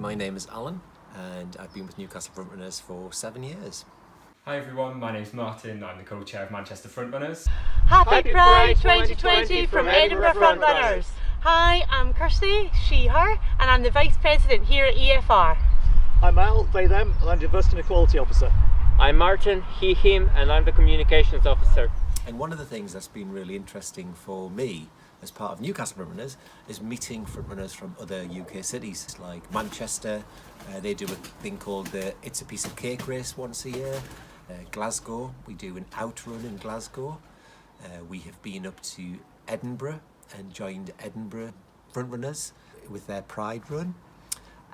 My name is Alan and I've been with Newcastle Frontrunners for 7 years. Hi everyone, my name's Martin, I'm the co-chair of Manchester Frontrunners. Happy Pride 2020 from Edinburgh Frontrunners. Hi, I'm Kirsty, she, her, and I'm the Vice President here at EFR. I'm Al, they, them, and I'm Diversity and Equality Officer. I'm Martin, he, him, and I'm the Communications Officer. And one of the things that's been really interesting for me as part of Newcastle Frontrunners is meeting Frontrunners from other UK cities like Manchester. They do a thing called the It's a Piece of Cake race once a year. Glasgow, we do an outrun in Glasgow. We have been up to Edinburgh and joined Edinburgh Frontrunners with their Pride run.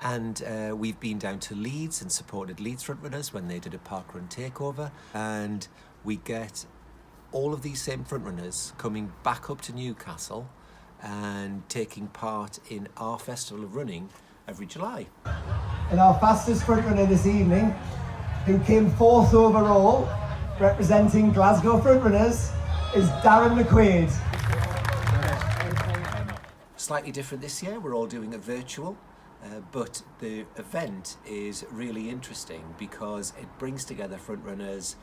And we've been down to Leeds and supported Leeds Frontrunners when they did a parkrun takeover. And we get all of these same Frontrunners coming back up to Newcastle and taking part in our festival of running every July. And our fastest Frontrunner this evening, who came fourth overall, representing Glasgow Frontrunners, is Darren McQuaid. Slightly different this year, we're all doing it virtual, but the event is really interesting because it brings together Frontrunners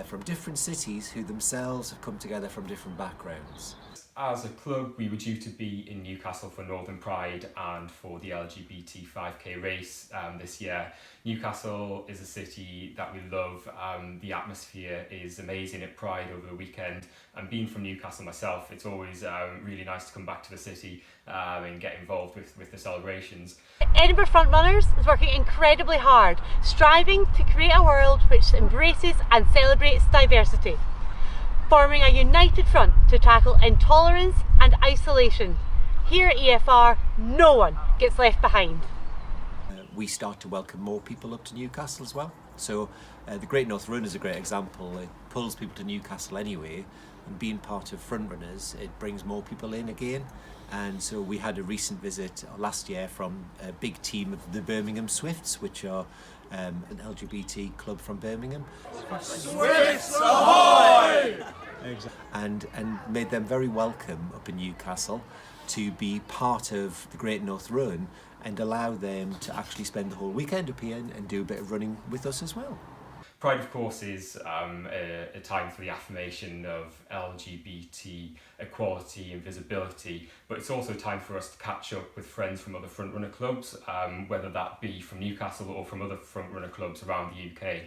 from different cities who themselves have come together from different backgrounds. As a club, we were due to be in Newcastle for Northern Pride and for the LGBT 5k race this year. Newcastle is a city that we love. The atmosphere is amazing at Pride over the weekend, and being from Newcastle myself, it's always really nice to come back to the city and get involved with the celebrations. Edinburgh Frontrunners is working incredibly hard, striving to create a world which embraces and celebrates diversity, forming a united front to tackle intolerance and isolation. Here at EFR, no one gets left behind. We start to welcome more people up to Newcastle as well. So the Great North Run is a great example. It pulls people to Newcastle anyway, and being part of Frontrunners, it brings more people in again. And so we had a recent visit last year from a big team of the Birmingham Swifts, which are an LGBT club from Birmingham. Swifts ahoy! And made them very welcome up in Newcastle to be part of the Great North Run and allow them to actually spend the whole weekend up here and do a bit of running with us as well. Pride, of course, is a time for the affirmation of LGBT equality and visibility, but it's also time for us to catch up with friends from other Frontrunner clubs, whether that be from Newcastle or from other Frontrunner clubs around the UK.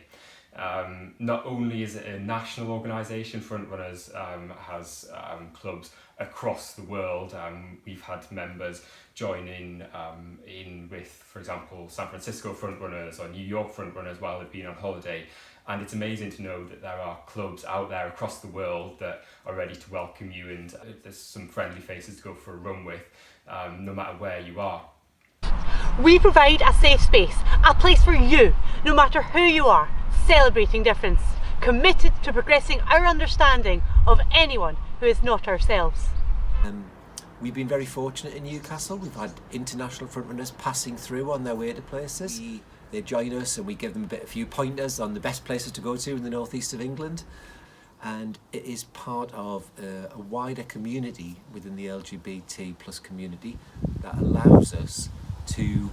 Not only is it a national organisation, Frontrunners has clubs across the world. We've had members join in with, for example, San Francisco Frontrunners or New York Frontrunners while they've been on holiday. And it's amazing to know that there are clubs out there across the world that are ready to welcome you, and there's some friendly faces to go for a run with, no matter where you are. We provide a safe space, a place for you, no matter who you are, celebrating difference, committed to progressing our understanding of anyone who is not ourselves. We've been very fortunate in Newcastle. We've had international Frontrunners passing through on their way to places. They join us and we give them a few pointers on the best places to go to in the northeast of England. And it is part of a wider community within the LGBT plus community that allows us to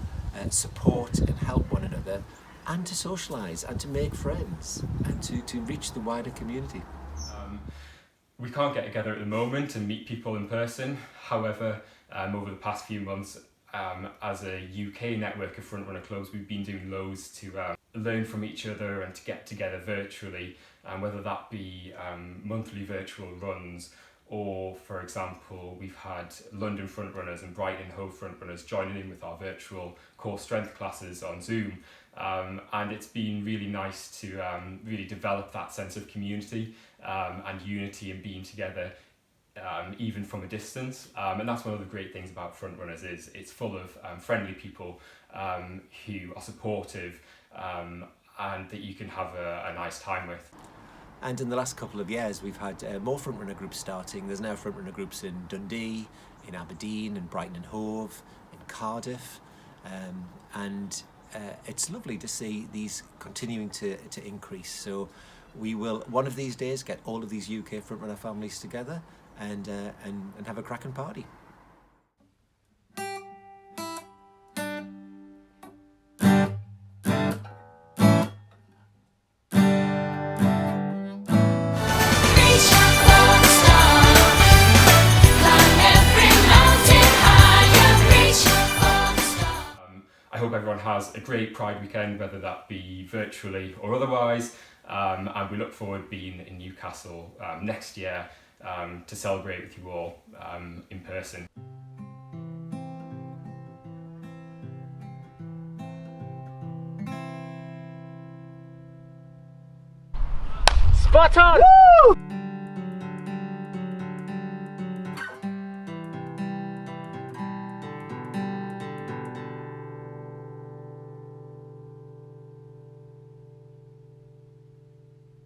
support and help one another and to socialise and to make friends and to reach the wider community. We can't get together at the moment and meet people in person. However, over the past few months, as a UK network of Frontrunner clubs, we've been doing loads to learn from each other and to get together virtually, whether that be monthly virtual runs, or, for example, we've had London Frontrunners and Brighton Hove Frontrunners joining in with our virtual core strength classes on Zoom. And it's been really nice to really develop that sense of community and unity and being together even from a distance. And that's one of the great things about Frontrunners is it's full of friendly people who are supportive and that you can have a nice time with. And in the last couple of years, we've had more Frontrunner groups starting. There's now Frontrunner groups in Dundee, in Aberdeen, in Brighton and Hove, in Cardiff, and it's lovely to see these continuing to increase. So we will one of these days get all of these UK Frontrunner families together and have a cracking party. I hope everyone has a great Pride weekend, whether that be virtually or otherwise, and we look forward being in Newcastle next year to celebrate with you all in person. Spot on!